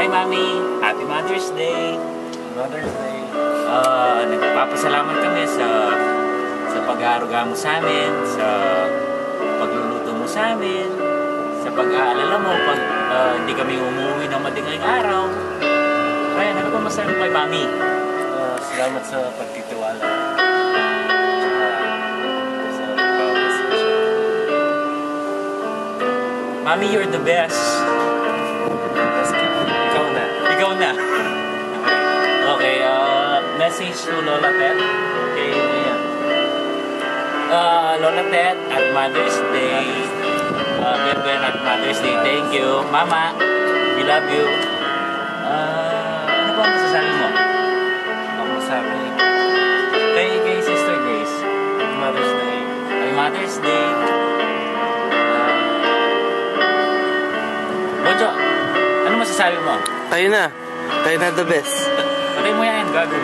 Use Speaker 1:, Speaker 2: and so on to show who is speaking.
Speaker 1: Hi, Mami. Happy Mother's Day.
Speaker 2: Mother's Day.
Speaker 1: Nagpapasalamat kami sa pag-aaruga mo sa amin, sa pagluluto mo sa amin, sa pag-aalala mo pag hindi kami umuwi ng madaling araw. Ryan, ano ba masabi mo kay Mami?
Speaker 2: Salamat sa pagtitiwala.
Speaker 1: Mami, you're the best.
Speaker 2: Ikaw na.
Speaker 1: Ikaw na. Okay, message to Lola Tet. Okay, ayan. Lola Tet, at Mother's Day. Ben at Mother's Day. Thank you. Mama, we love you. Ano ba ang masasabi mo?
Speaker 2: Ang masabi.
Speaker 1: Kay Sister Grace.
Speaker 2: Mother's Day.
Speaker 1: Kay Mother's Day. Bojo, ano masasabi mo?
Speaker 2: Tayo na the best.
Speaker 1: Patay mo yan, gago.